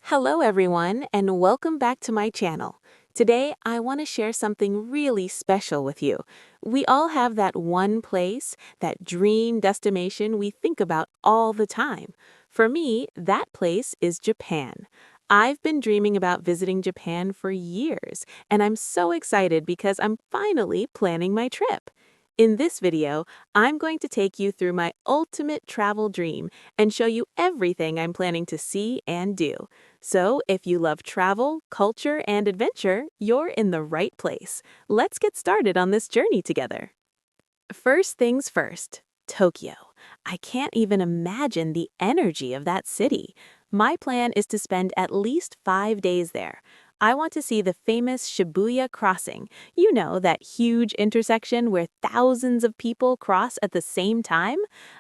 Hello everyone and welcome back to my channel. Today I want to share something really special with you. We all have that one place, that dream destination we think about all the time. For me, that place is Japan. I've been dreaming about visiting Japan for years, and I'm so excited because I'm finally planning my trip. In this video, I'm going to take you through my ultimate travel dream and show you everything I'm planning to see and do. So, if you love travel, culture, and adventure, you're in the right place. Let's get started on this journey together. First things first, Tokyo. I can't even imagine the energy of that city. My plan is to spend at least 5 days there. I want to see the famous Shibuya crossing. You know, that huge intersection where thousands of people cross at the same time?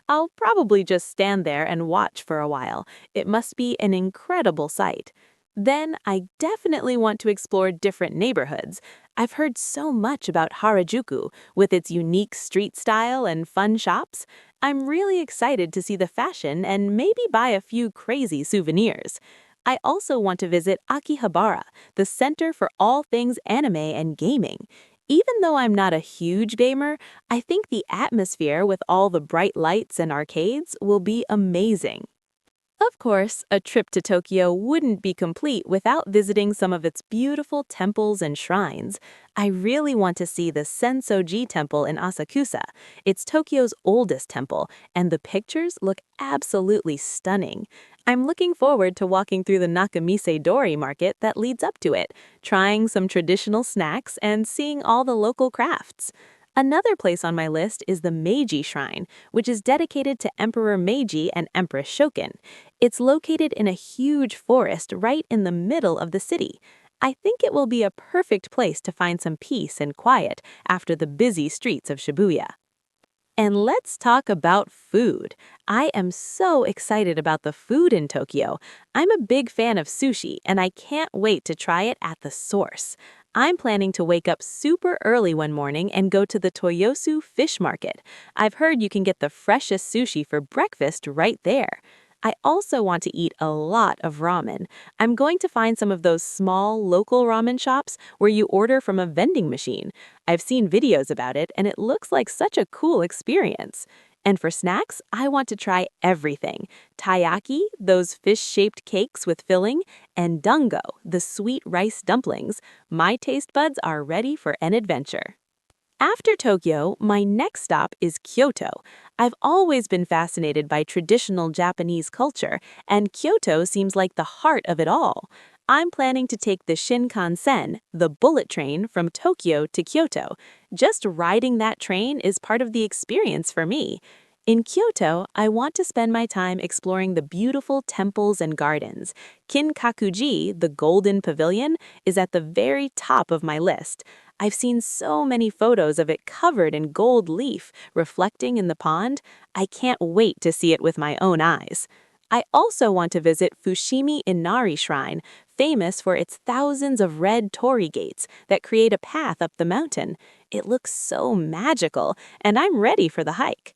I'll probably just stand there and watch for a while. It must be an incredible sight. Then I definitely want to explore different neighborhoods. I've heard so much about Harajuku with its unique street style and fun shops. I'm really excited to see the fashion and maybe buy a few crazy souvenirs. I also want to visit Akihabara, the center for all things anime and gaming. Even though I'm not a huge gamer, I think the atmosphere with all the bright lights and arcades will be amazing. Of course, a trip to Tokyo wouldn't be complete without visiting some of its beautiful temples and shrines. I really want to see the Sensoji Temple in Asakusa. It's Tokyo's oldest temple, and the pictures look absolutely stunning. I'm looking forward to walking through the Nakamise Dori market that leads up to it, trying some traditional snacks and seeing all the local crafts. Another place on my list is the Meiji Shrine, which is dedicated to Emperor Meiji and Empress Shokin. It's located in a huge forest right in the middle of the city. I think it will be a perfect place to find some peace and quiet after the busy streets of Shibuya. And let's talk about food. I am so excited about the food in Tokyo. I'm a big fan of sushi, and I can't wait to try it at the source. I'm planning to wake up super early one morning and go to the Toyosu Fish Market. I've heard you can get the freshest sushi for breakfast right there. I also want to eat a lot of ramen. I'm going to find some of those small local ramen shops where you order from a vending machine. I've seen videos about it and it looks like such a cool experience. And for snacks, I want to try everything. Taiyaki, those fish-shaped cakes with filling, and dango, the sweet rice dumplings. My taste buds are ready for an adventure. After Tokyo, my next stop is Kyoto. I've always been fascinated by traditional Japanese culture, and Kyoto seems like the heart of it all. I'm planning to take the Shinkansen, the bullet train from Tokyo to Kyoto. Just riding that train is part of the experience for me. In Kyoto, I want to spend my time exploring the beautiful temples and gardens. Kinkakuji, the Golden Pavilion, is at the very top of my list. I've seen so many photos of it covered in gold leaf, reflecting in the pond. I can't wait to see it with my own eyes. I also want to visit Fushimi Inari Shrine, famous for its thousands of red torii gates that create a path up the mountain. It looks so magical, and I'm ready for the hike.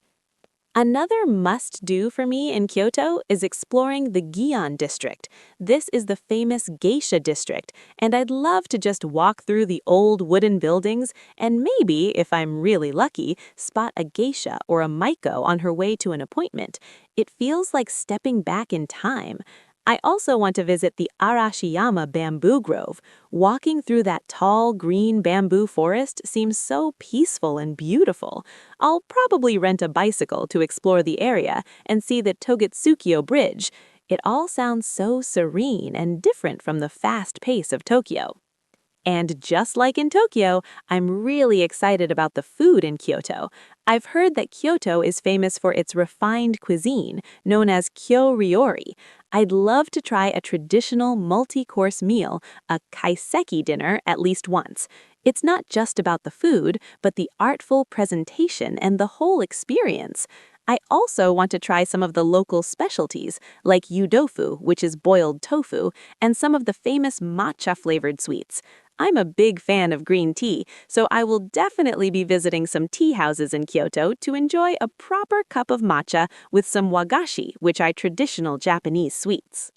Another must-do for me in Kyoto is exploring the Gion district. This is the famous geisha district, and I'd love to just walk through the old wooden buildings and maybe, if I'm really lucky, spot a geisha or a maiko on her way to an appointment. It feels like stepping back in time. I also want to visit the Arashiyama bamboo grove. Walking through that tall, green bamboo forest seems so peaceful and beautiful. I'll probably rent a bicycle to explore the area and see the Togetsukyo Bridge. It all sounds so serene and different from the fast pace of Tokyo. And just like in Tokyo, I'm really excited about the food in Kyoto. I've heard that Kyoto is famous for its refined cuisine, known as kyo-ryori. I'd love to try a traditional multi-course meal, a kaiseki dinner, at least once. It's not just about the food, but the artful presentation and the whole experience. I also want to try some of the local specialties, like yu-dofu, which is boiled tofu, and some of the famous matcha-flavored sweets. I'm a big fan of green tea, so I will definitely be visiting some tea houses in Kyoto to enjoy a proper cup of matcha with some wagashi, which are traditional Japanese sweets.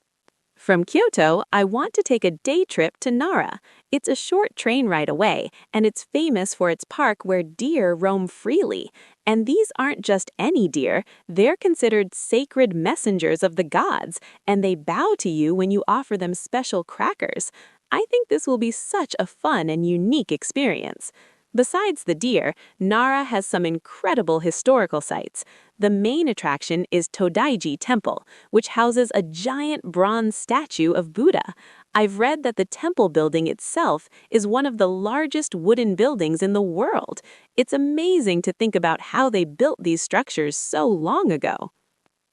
From Kyoto, I want to take a day trip to Nara. It's a short train ride away, and it's famous for its park where deer roam freely. And these aren't just any deer, they're considered sacred messengers of the gods, and they bow to you when you offer them special crackers. I think this will be such a fun and unique experience. Besides the deer, Nara has some incredible historical sites. The main attraction is Todaiji Temple, which houses a giant bronze statue of Buddha. I've read that the temple building itself is one of the largest wooden buildings in the world. It's amazing to think about how they built these structures so long ago.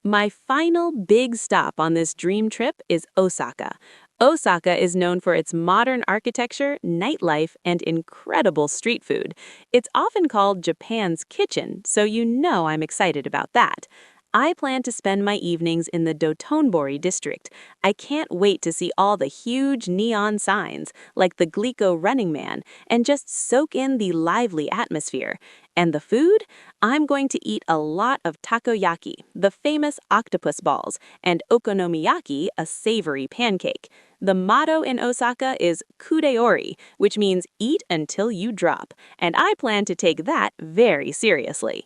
My final big stop on this dream trip is Osaka. Osaka is known for its modern architecture, nightlife, and incredible street food. It's often called Japan's kitchen, so you know I'm excited about that. I plan to spend my evenings in the Dotonbori district. I can't wait to see all the huge neon signs, like the Glico Running Man, and just soak in the lively atmosphere. And the food? I'm going to eat a lot of takoyaki, the famous octopus balls, and okonomiyaki, a savory pancake. The motto in Osaka is kudeori, which means eat until you drop, and I plan to take that very seriously.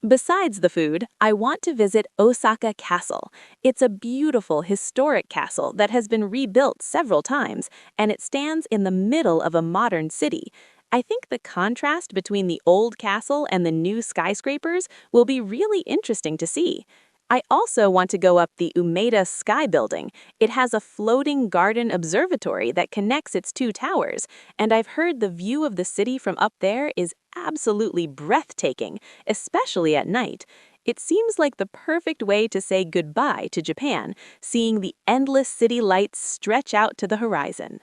Besides the food, I want to visit Osaka Castle. It's a beautiful historic castle that has been rebuilt several times, and it stands in the middle of a modern city. I think the contrast between the old castle and the new skyscrapers will be really interesting to see. I also want to go up the Umeda Sky Building. It has a floating garden observatory that connects its two towers, and I've heard the view of the city from up there is absolutely breathtaking, especially at night. It seems like the perfect way to say goodbye to Japan, seeing the endless city lights stretch out to the horizon.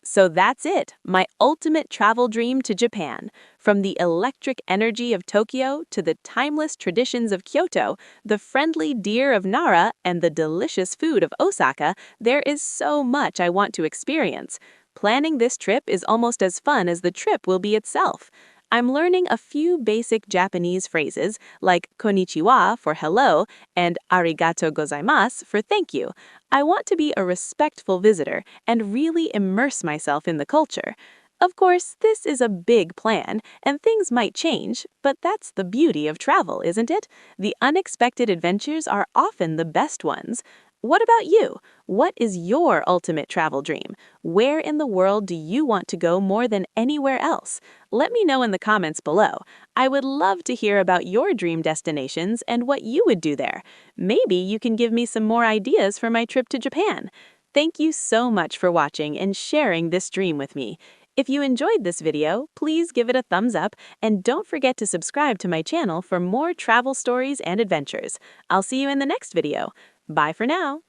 So that's it, my ultimate travel dream to Japan. From the electric energy of Tokyo to the timeless traditions of Kyoto, the friendly deer of Nara, and the delicious food of Osaka, there is so much I want to experience. Planning this trip is almost as fun as the trip will be itself. I'm learning a few basic Japanese phrases like konnichiwa for hello and arigato gozaimasu for thank you. I want to be a respectful visitor and really immerse myself in the culture. Of course, this is a big plan, and things might change, but that's the beauty of travel, isn't it? The unexpected adventures are often the best ones. What about you? What is your ultimate travel dream? Where in the world do you want to go more than anywhere else? Let me know in the comments below. I would love to hear about your dream destinations and what you would do there. Maybe you can give me some more ideas for my trip to Japan. Thank you so much for watching and sharing this dream with me. If you enjoyed this video, please give it a thumbs up and don't forget to subscribe to my channel for more travel stories and adventures. I'll see you in the next video. Bye for now.